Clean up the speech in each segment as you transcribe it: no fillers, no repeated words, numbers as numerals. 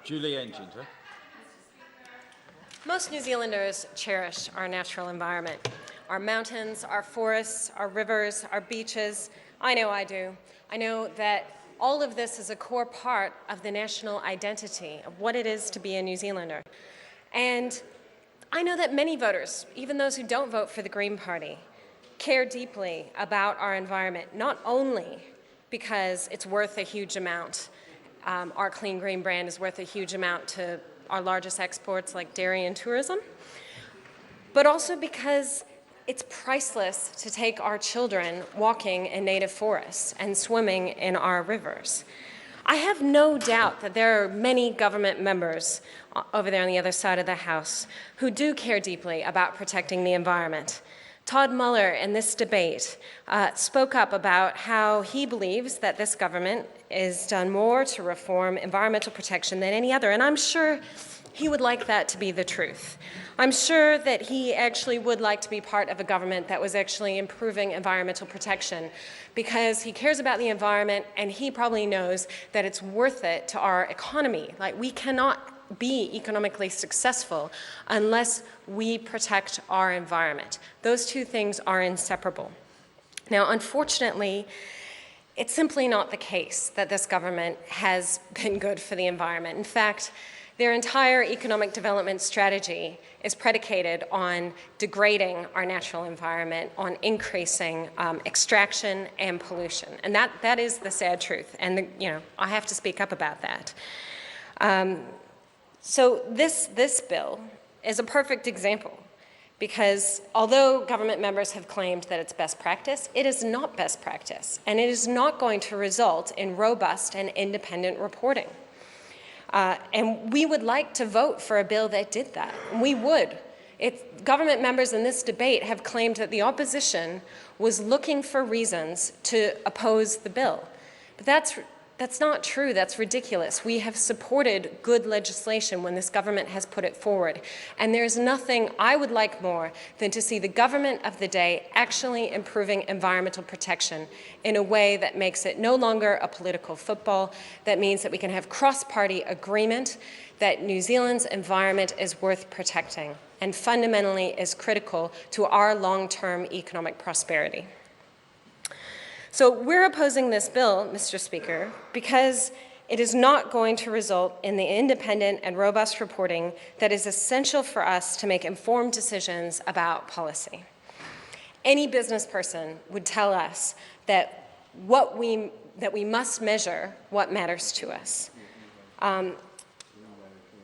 Julie Engine. Most New Zealanders cherish our natural environment, our mountains, our forests, our rivers, our beaches. I know I do. I know that all of this is a core part of the national identity of what it is to be a New Zealander. And I know that many voters, even those who don't vote for the Green Party, care deeply about our environment, not only because it's worth a huge amount. Our Clean Green brand is worth a huge amount to our largest exports like dairy and tourism, but also because it's priceless to take our children walking in native forests and swimming in our rivers. I have no doubt that there are many government members over there on the other side of the House who do care deeply about protecting the environment. Todd Muller in this debate spoke up about how he believes that this government has done more to reform environmental protection than any other, and I'm sure he would like that to be the truth. I'm sure that he actually would like to be part of a government that was actually improving environmental protection because he cares about the environment and he probably knows that it's worth it to our economy. Like, we cannot be economically successful unless we protect our environment. Those two things are inseparable. Now, unfortunately, it's simply not the case that this government has been good for the environment. In fact, their entire economic development strategy is predicated on degrading our natural environment, on increasing extraction and pollution. And that is the sad truth. And I have to speak up about that. So this bill is a perfect example because although government members have claimed that it's best practice, it is not best practice, and it is not going to result in robust and independent reporting. And we would like to vote for a bill that did that. We would. Government members in this debate have claimed that the opposition was looking for reasons to oppose the bill. But that's not true. That's ridiculous. We have supported good legislation when this government has put it forward. And there's nothing I would like more than to see the government of the day actually improving environmental protection in a way that makes it no longer a political football, that means that we can have cross-party agreement, that New Zealand's environment is worth protecting and fundamentally is critical to our long-term economic prosperity. So we're opposing this bill, Mr. Speaker, because it is not going to result in the independent and robust reporting that is essential for us to make informed decisions about policy. Any business person would tell us that we must measure what matters to us.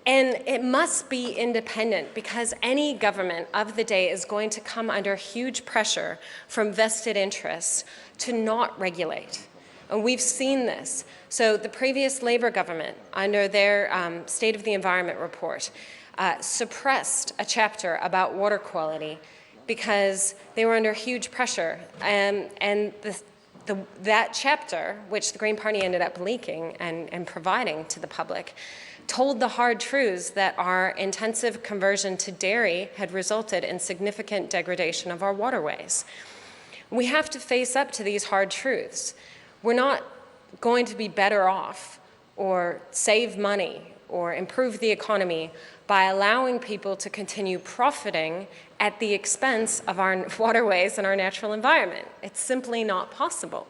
And it must be independent because any government of the day is going to come under huge pressure from vested interests to not regulate. And we've seen this. So the previous Labour government, under their State of the Environment report, suppressed a chapter about water quality because they were under huge pressure. And that chapter, which the Green Party ended up leaking and providing to the public, told the hard truths that our intensive conversion to dairy had resulted in significant degradation of our waterways. We have to face up to these hard truths. We're not going to be better off or save money or improve the economy by allowing people to continue profiting at the expense of our waterways and our natural environment. It's simply not possible.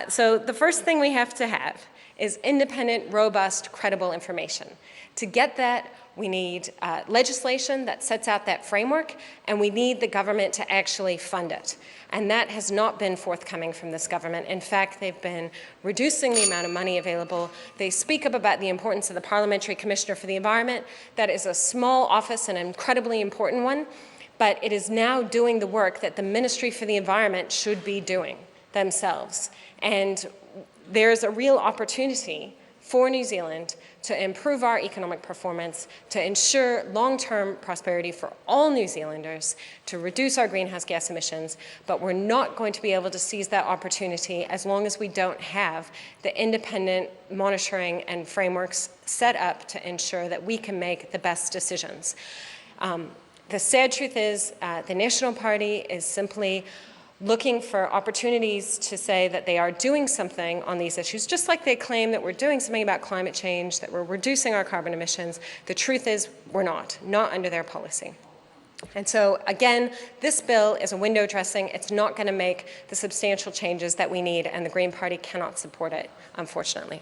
So the first thing we have to have is independent, robust, credible information. To get that, we need legislation that sets out that framework, and we need the government to actually fund it. And that has not been forthcoming from this government. In fact, they've been reducing the amount of money available. They speak up about the importance of the Parliamentary Commissioner for the Environment. That is a small office, an incredibly important one, but it is now doing the work that the Ministry for the Environment should be doing themselves. And there's a real opportunity for New Zealand to improve our economic performance, to ensure long-term prosperity for all New Zealanders, to reduce our greenhouse gas emissions, but we're not going to be able to seize that opportunity as long as we don't have the independent monitoring and frameworks set up to ensure that we can make the best decisions. The sad truth is the National Party is simply looking for opportunities to say that they are doing something on these issues, just like they claim that we're doing something about climate change, that we're reducing our carbon emissions. The truth is we're not under their policy. And so, again, this bill is a window dressing. It's not going to make the substantial changes that we need, and the Green Party cannot support it, unfortunately.